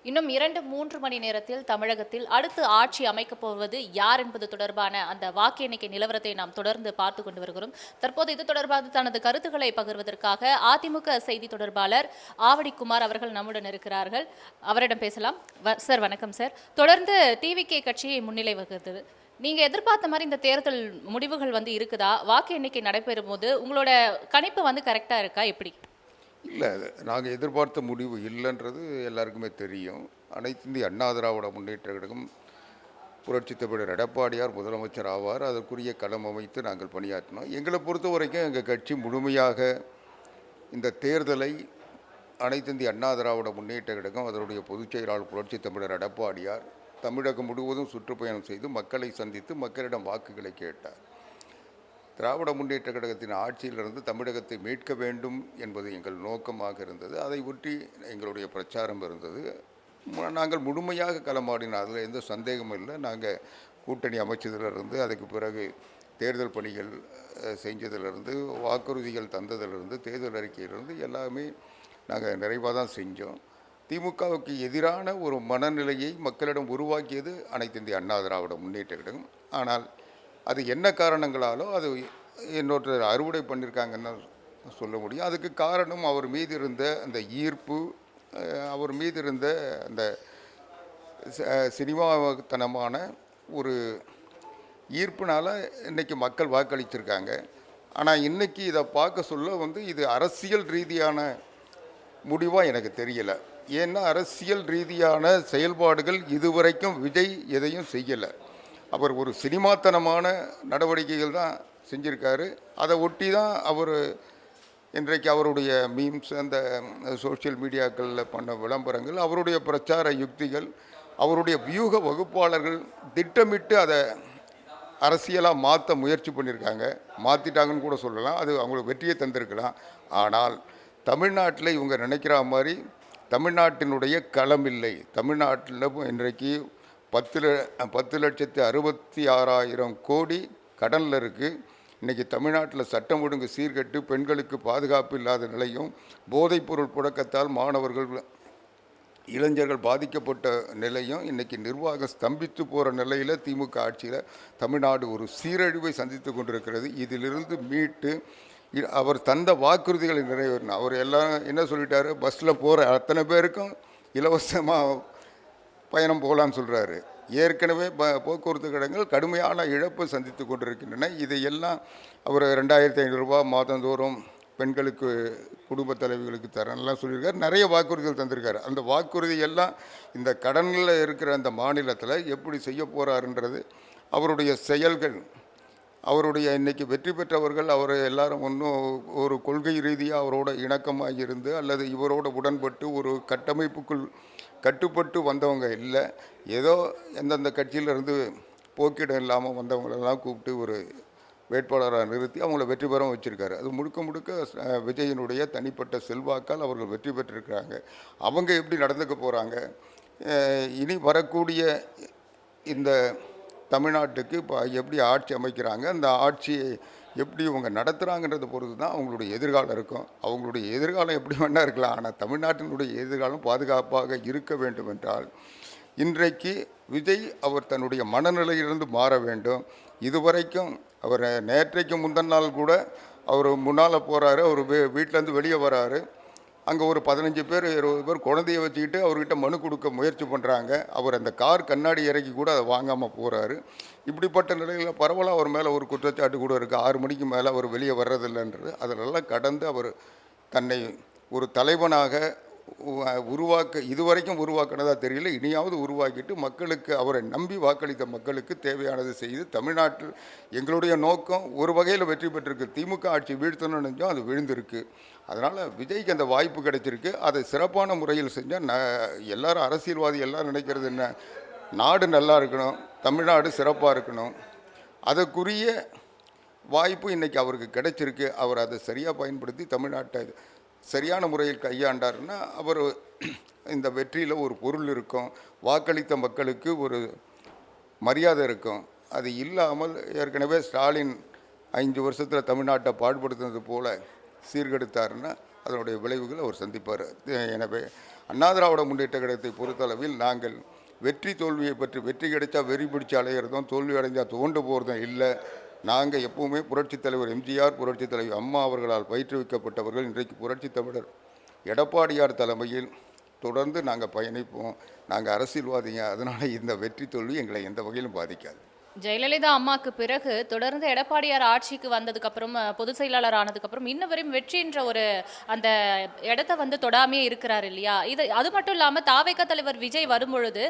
இன்னும் 2-3 மணி நேரத்தில் தமிழகத்தில் அடுத்து ஆட்சி அமைக்கப் போவது யார் என்பது தொடர்பான அந்த வாக்கு எண்ணிக்கை நிலவரத்தை நாம் தொடர்ந்து பார்த்து கொண்டு வருகிறோம். தற்போது இது தொடர்பாக தனது கருத்துக்களை பகிர்வதற்காக அதிமுக செய்தி தொடர்பாளர் ஆவடி குமார் அவர்கள் நம்முடன் இருக்கிறார்கள். அவரிடம் பேசலாம். சார் வணக்கம் சார். தொடர்ந்து டிவிகே கட்சி முன்னிலை வகித்தது. நீங்க எதிர்பார்த்த மாதிரி இந்த தேர்தல் முடிவுகள் இருக்குதா? வாக்கு எண்ணிக்கை நடைபெறும் போது உங்களோட கணிப்பு கரெக்டா இருக்கா? எப்படி? இல்லை, நாங்கள் எதிர்பார்த்த முடிவு இல்லைன்றது எல்லாருக்குமே தெரியும். அனைத்து இந்திய அண்ணா திராவிட முன்னேற்ற கழகம் புரட்சித் தலைவர் எடப்பாடியார் முதலமைச்சர் ஆவார். அதற்குரிய களம் அமைத்து நாங்கள் பணியாற்றினோம். எங்களை பொறுத்த வரைக்கும் எங்கள் கட்சி முழுமையாக இந்த தேர்தலை அனைத்து இந்திய அண்ணா திராவிட முன்னேற்ற கழகம் அதனுடைய பொதுச் செயலாளர் புரட்சித் தலைவர் எடப்பாடியார் தமிழகம் முழுவதும் சுற்றுப்பயணம் செய்து மக்களை சந்தித்து மக்களிடம் வாக்குகளை கேட்டார். திராவிட முன்னேற்ற கழகத்தின் ஆட்சியிலிருந்து தமிழகத்தை மீட்க வேண்டும் என்பது எங்கள் நோக்கமாக இருந்தது. அதை ஒட்டி எங்களுடைய பிரச்சாரம் இருந்தது. நாங்கள் முழுமையாக களமாடினோம், அதில் எந்த சந்தேகமும் இல்லை. நாங்கள் கூட்டணி அமைச்சதிலிருந்து அதுக்கு பிறகு தேர்தல் பணிகள் செஞ்சதிலிருந்து வாக்குறுதிகள் தந்ததிலிருந்து தேர்தல் அறிக்கையிலிருந்து எல்லாமே நாங்கள் நிறைவாக தான் செஞ்சோம். திமுகவுக்கு எதிரான ஒரு மனநிலையை மக்களிடம் உருவாக்கியது அனைத்து இந்திய அண்ணா திராவிட முன்னேற்ற கழகம். ஆனால் அது என்ன காரணங்களாலோ அது இன்னொருத்தர் அறுவடை பண்ணியிருக்காங்கன்னு சொல்ல முடியும். அதுக்கு காரணம் அவர் மீது இருந்த அந்த ஈர்ப்பு, அவர் மீது இருந்த அந்த சினிமாத்தனமான ஒரு ஈர்ப்புனால் இன்றைக்கி மக்கள் வாக்களிச்சிருக்காங்க. ஆனால் இன்றைக்கி இதை பார்க்க சொல்ல இது அரசியல் ரீதியான முடிவாக எனக்கு தெரியலை. ஏன்னா அரசியல் ரீதியான செயல்பாடுகள் இதுவரைக்கும் விஜய் எதையும் செய்யலை. அவர் ஒரு சினிமாத்தனமான நடவடிக்கைகள் தான் செஞ்சுருக்காரு. அதை ஒட்டி தான் அவர் இன்றைக்கு அவருடைய மீம்ஸ், அந்த சோஷியல் மீடியாக்களில் பண்ண விளம்பரங்கள், அவருடைய பிரச்சார யுக்திகள், அவருடைய வியூக வகுப்பாளர்கள் திட்டமிட்டு அதை அரசியலாக மாற்ற முயற்சி பண்ணியிருக்காங்க. மாற்றிட்டாங்கன்னு கூட சொல்லலாம். அது அவங்களுக்கு வெற்றியை தந்திருக்கலாம். ஆனால் தமிழ்நாட்டில் இவங்க நினைக்கிற மாதிரி தமிழ்நாட்டினுடைய களம் இல்லை. தமிழ்நாட்டில் இன்றைக்கு 10,66,000 கோடி கடனில் இருக்குது. இன்றைக்கி தமிழ்நாட்டில் சட்டம் ஒழுங்கு சீர்கெட்டு பெண்களுக்கு பாதுகாப்பு இல்லாத நிலையும், போதைப்பொருள் புழக்கத்தால் மாணவர்கள் இளைஞர்கள் பாதிக்கப்பட்ட நிலையும், இன்றைக்கி நிர்வாகம் ஸ்தம்பித்து போகிற நிலையில் திமுக ஆட்சியில் தமிழ்நாடு ஒரு சீரழிவை சந்தித்து கொண்டிருக்கிறது. இதிலிருந்து மீட்டு அவர் தந்த வாக்குறுதிகளை நிறைவேறணும். அவர் எல்லாம் என்ன சொல்லிட்டாரு, பஸ்ஸில் போகிற அத்தனை பேருக்கும் இலவசமாக பயணம் போகலான்னு சொல்கிறாரு. ஏற்கனவே போக்குவரத்து கழகங்கள் கடுமையான இழப்பு சந்தித்து கொண்டிருக்கின்றன. இதையெல்லாம் அவர் 2,500 ரூபா மாதந்தோறும் பெண்களுக்கு குடும்ப தலைவிகளுக்கு தரேன்லாம் சொல்லியிருக்காரு. நிறைய வாக்குறுதிகள் தந்திருக்காரு. அந்த வாக்குறுதி எல்லாம் இந்த கடனில் இருக்கிற அந்த மாநிலத்தில் எப்படி செய்ய போகிறாருன்றது அவருடைய செயல்கள். அவருடைய இன்றைக்கி வெற்றி பெற்றவர்கள் அவர் எல்லாரும் ஒன்றும் ஒரு கொள்கை ரீதியாக அவரோட இணக்கமாக இருந்து அல்லது இவரோட உடன்பட்டு ஒரு கட்டமைப்புக்குள் கட்டுப்பட்டு வந்தவங்க இல்லை. ஏதோ எந்தெந்த கட்சியிலேருந்து போக்கிடம் இல்லாமல் வந்தவங்களெல்லாம் கூப்பிட்டு ஒரு வேட்பாளராக நிறுத்தி அவங்கள வெற்றி பெற வச்சுருக்காரு. அது முழுக்க முழுக்க விஜயனுடைய தனிப்பட்ட செல்வாக்கால் அவர்கள் வெற்றி பெற்றிருக்கிறாங்க. அவங்க எப்படி நடந்துக்க போகிறாங்க, இனி வரக்கூடிய இந்த தமிழ்நாட்டுக்கு இப்போ எப்படி ஆட்சி அமைக்கிறாங்க, அந்த ஆட்சியை எப்படி இவங்க நடத்துகிறாங்கன்றதை பொறுத்து தான் அவங்களுடைய எதிர்காலம் இருக்கும். அவங்களுடைய எதிர்காலம் எப்படி வேணா இருக்கலாம். ஆனால் தமிழ்நாட்டினுடைய எதிர்காலம் பாதுகாப்பாக இருக்க வேண்டும் என்றால் இன்றைக்கு விஜய் அவர் தன்னுடைய மனநிலையிலிருந்து மாற வேண்டும். இதுவரைக்கும் அவர் நேற்றைக்கு முந்தின நாள் கூட அவர் முன்னால் போகிறாரு, அவர் வீட்டிலேருந்து வெளியே வராரு. அங்கே ஒரு 15 பேர் 20 பேர் குழந்தைய வச்சுக்கிட்டு அவர்கிட்ட மனு கொடுக்க முயற்சி பண்ணுறாங்க. அவர் அந்த கார் கண்ணாடி இறக்கி கூட அதை வாங்காமல் போகிறாரு. இப்படிப்பட்ட நிலையில் பரவலாக அவர் மேலே ஒரு குற்றச்சாட்டு கூட இருக்குது. 6 மணிக்கு மேலே அவர் வெளியே வர்றதில்லைன்றது. அதிலெல்லாம் கடந்து அவர் தன்னை ஒரு தலைவனாக இதுவரைக்கும் உருவாக்கினதா தெரியல. இனியாவது உருவாக்கிட்டு மக்களுக்கு, அவரை நம்பி வாக்களித்த மக்களுக்கு தேவையானது செய்து தமிழ்நாட்டில் எங்களுடைய நோக்கம் ஒரு வகையில் வெற்றி பெற்றிருக்கு. திமுக ஆட்சி வீழ்த்தணும்னு நினைச்சோம், அது விழுந்திருக்கு. அதனால் விஜய்க்கு அந்த வாய்ப்பு கிடைச்சிருக்கு. அதை சிறப்பான முறையில் செஞ்சால் எல்லாரும் அரசியல்வாதி எல்லோரும் நினைக்கிறது என்ன, நாடு நல்லா இருக்கணும், தமிழ்நாடு சிறப்பாக இருக்கணும். அதற்குரிய வாய்ப்பு இன்றைக்கி அவருக்கு கிடைச்சிருக்கு. அவர் அதை சரியாக பயன்படுத்தி தமிழ்நாட்டை சரியான முறையில் கையாண்டார்னா அவர் இந்த வெற்றியில் ஒரு பொருள் இருக்கும், வாக்களித்த மக்களுக்கு ஒரு மரியாதை இருக்கும். அது இல்லாமல் ஏற்கனவே ஸ்டாலின் 5 வருஷத்தில் தமிழ்நாட்டை பாடுபடுத்தினது போல் சீர்கெடுத்தாருன்னா அதனுடைய விளைவுகள் அவர் சந்திப்பார். எனவே அண்ணா திராவிட முன்னேற்ற கழகத்தை பொறுத்தளவில் நாங்கள் வெற்றி தோல்வியை பற்றி வெற்றி கிடைச்சா வெறி பிடிச்சி அலையிறதும், தோல்வி அடைஞ்சால் துவண்டு போகிறதும் இல்லை. நாங்கள் எப்பவுமே புரட்சித் தலைவர் எம்ஜிஆர், புரட்சித் தலைவர் அம்மா அவர்களால் பயிற்றுவிக்கப்பட்டவர்கள். இன்றைக்கு புரட்சித் தமிழர் எடப்பாடியார் தலைமையில் தொடர்ந்து நாங்கள் பயணிப்போம். நாங்கள் அரசியல்வாதிங்க. அதனால் இந்த வெற்றி தோல்வி எங்களை எந்த வகையிலும் பாதிக்காது. ஜெயலலிதா அம்மாக்கு பிறகு தொடர்ந்து எடப்பாடியார் ஆட்சிக்கு வந்ததுக்கு அப்புறம் பொதுச் செயலாளர் ஆனதுக்கு அப்புறம் இன்ன வரையும் வெற்றின்ற ஒரு அந்த இடத்த வந்து தொடாமே இருக்கிறார் இல்லையா? இது அது மட்டும் இல்லாம தாவேக தலைவர் விஜய் வரும்பொழுது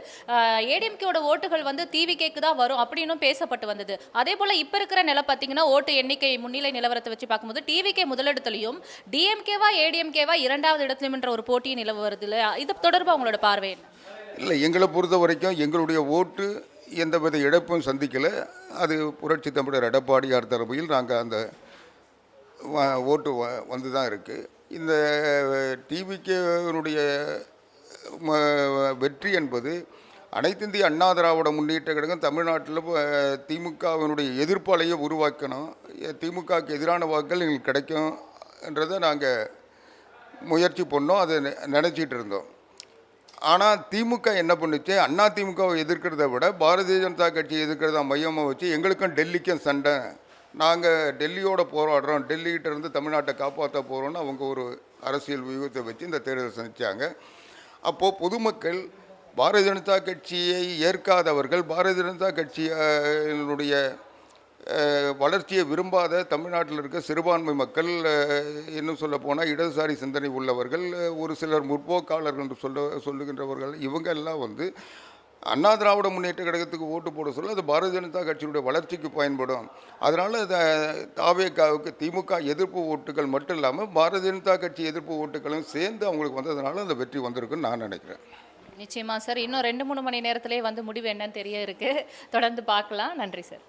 ஏடிஎம்கேவோட ஓட்டுகள் வந்து டிவிகேக்கு தான் வரும் அப்படின்னும் பேசப்பட்டு வந்தது. அதே போல இப்ப இருக்கிற நிலை பார்த்தீங்கன்னா ஓட்டு எண்ணிக்கை முன்னிலை நிலவரத்தை வச்சு பார்க்கும்போது டிவிகே முதலிடத்திலையும் டிஎம்கேவா ஏடிஎம்கேவா இரண்டாவது இடத்திலும் என்ற ஒரு போட்டி நிலவு வருது இல்லையா? இது தொடர்பாக உங்களோட பார்வை என்ன? இல்லை, எங்களை பொறுத்த வரைக்கும் எங்களுடைய ஓட்டு எந்தவித இழப்பும் சந்திக்கலை. அது புரட்சி தமிழர் எடப்பாடியார் தலைமையில் நாங்கள் அந்த ஓட்டு வந்து தான் இருக்குது. இந்த டிவிகேனுடைய வெற்றி என்பது அனைத்திந்திய அண்ணா திராவிட முன்னேற்ற கழகம் தமிழ்நாட்டில் திமுகவினுடைய எதிர்ப்பாலையை உருவாக்கணும். திமுகவுக்கு எதிரான வாக்குகள் எங்களுக்கு கிடைக்கும் என்றதை நாங்கள் முயற்சி பண்ணோம். அதை நினச்சிட்டு இருந்தோம். ஆனால் திமுக என்ன பண்ணுச்சு, அண்ணா திமுகவை எதிர்க்கிறத விட பாரதிய ஜனதா கட்சியை எதிர்க்கிறதா மையமாக வச்சு எங்களுக்கும் டெல்லிக்கும் சண்டை, நாங்கள் டெல்லியோட போராடுறோம், டெல்லிகிட்ட இருந்து தமிழ்நாட்டை காப்பாற்ற போகிறோன்னு அவங்க ஒரு அரசியல் வியூகத்தை வச்சு இந்த தேர்தலை சந்தித்தாங்க. அப்போது பொதுமக்கள் பாரதிய ஜனதா கட்சியை ஏற்காதவர்கள், பாரதிய ஜனதா கட்சியினுடைய வளர்ச்சியை விரும்பாத தமிழ்நாட்டில் இருக்க சிறுபான்மை மக்கள், இன்னும் சொல்ல போனால் இடதுசாரி சிந்தனை உள்ளவர்கள், ஒரு சிலர் முற்போக்காளர்கள் என்று சொல்லுகின்றவர்கள், இவங்க எல்லாம் வந்து அண்ணா திராவிட முன்னேற்ற கழகத்துக்கு ஓட்டு போட சொல்ல அது பாரதிய ஜனதா கட்சியுடைய வளர்ச்சிக்கு பயன்படும். அதனால் தாவேகாவுக்கு திமுக எதிர்ப்பு ஓட்டுகள் மட்டும் இல்லாமல் பாரதிய ஜனதா கட்சி எதிர்ப்பு ஓட்டுகளும் சேர்ந்து அவங்களுக்கு வந்ததுனால அந்த வெற்றி வந்திருக்குன்னு நான் நினைக்கிறேன். நிச்சயமா சார். இன்னும் 2-3 மணி நேரத்திலே வந்து முடிவு என்னன்னு தெரிய இருக்கு. தொடர்ந்து பார்க்கலாம். நன்றி சார்.